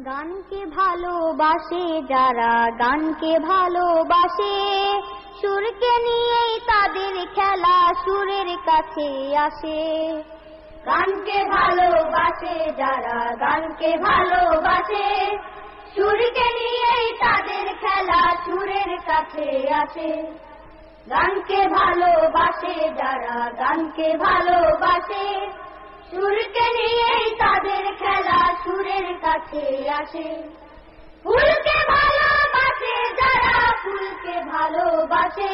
গানকে ভালোবাসে যারা, গানকে ভালোবাসে, সুরকে নিয়েই তাদের খেলা সুরের কাছে আসে। গানকে ভালোবাসে যারা, গানকে ভালোবাসে, সুরকে নিয়েই তাদের খেলা সুরের কাছে আসে। গানকে ভালোবাসে যারা, গানকে ভালোবাসে, সুরকে নিয়েই তাদের খেলা সুরের কাছে আসে। ফুলকে ভালোবাসে যারা, ফুলকে ভালোবাসে,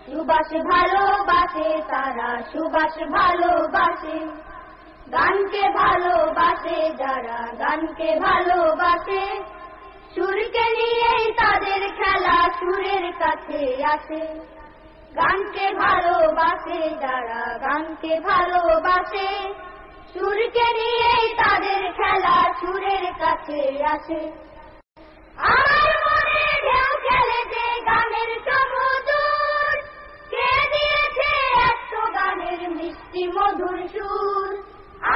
সুবাস ভালোবাসে তারা, সুবাস ভালোবাসে। গানকে ভালোবাসে যারা, গানকে ভালোবাসে, সুরকে নিয়েই তাদের খেলা সুরের কাছে আসে। গানকে ভালোবাসে যারা, গানকে ভালোবাসে, সুরকে নিয়েই তাদের খেলা সুরের কাছে আসে। আমার মনে ঢেউ খেলেছে গানের সমুদ্র, কে দিয়েছে এত গানের মিষ্টি মধুর সুর।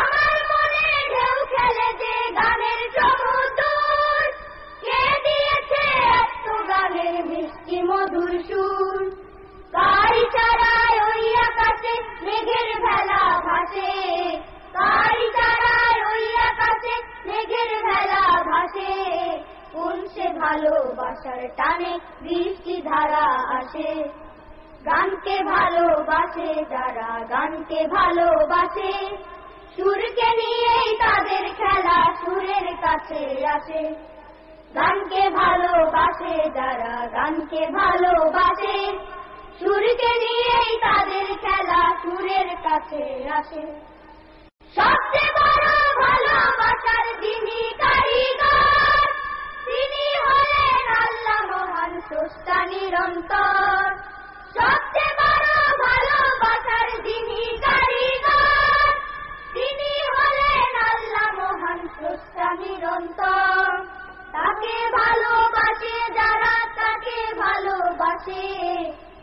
আমার মনে ঢেউ খেলেছে গানের সমুদ্র, কে দিয়েছে এত গানের মিষ্টি মধুর সুর। কার ইশারায় ওই আকাশে মেঘের ভেলা ভাসে, কার ইশারায় ওই আকাশে মেঘের ভেলা ভাসে। কোন সে ভালোবাসার টানে বৃষ্টি ধারা আসে। গানকে ভালোবাসে যারা, গানকে ভালোবাসে, সুরকে নিয়েই তাদের খেলা সুরের কাছে আসে। গানকে ভালোবাসে যারা, গানকে ভালোবাসে, সুরকে নিয়েই তাদের খেলা সুরের কাছে আসে। সবচেয়ে বড় ভালোবাসার যিনি কারিগর, তিনি হলেন আল্লাহ মহান স্রষ্টা নিরন্তর। সবচেয়ে বড় ভালোবাসার যিনি কারিগর, তিনি হলেন আল্লাহ মহান স্রষ্টা নিরন্তর। তাকে ভালোবাসে যারা, তাকে ভালোবাসে,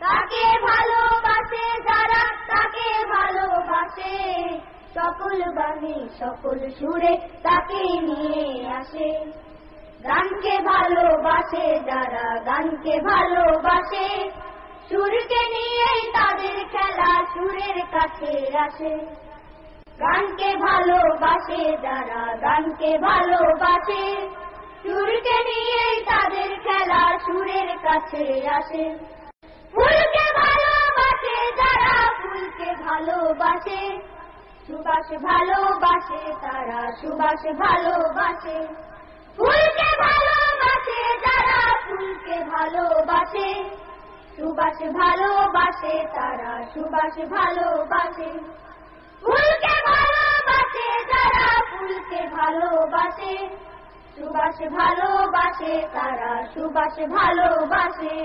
তাকে ভালোবাসে যারা, তাকে ভালোবাসে। সকল বাণী সকল সুরে তাকে নিয়ে আসে। গানকে ভালোবাসে যারা, গানকে ভালোবাসে, সুরকে নিয়েই তাদের খেলা সুরের কাছে আসে। গানকে ভালোবাসে যারা, গানকে ভালোবাসে, সুরকে নিয়েই তাদের খেলা সুরের কাছে আসে। ফুলকে ভালোবাসে যারা, ফুলকে ভালোবাসে, সুবাস ভালোবাসে তারা, সুবাস ভালোবাসে। ফুলকে ভালোবাসে যারা, ফুলকে ভালোবাসে, সুবাস ভালোবাসে তারা, সুবাস ভালোবাসে। ফুলকে ভালোবাসে যারা, ফুলকে ভালোবাসে, সুবাস ভালোবাসে তারা, সুবাস ভালোবাসে।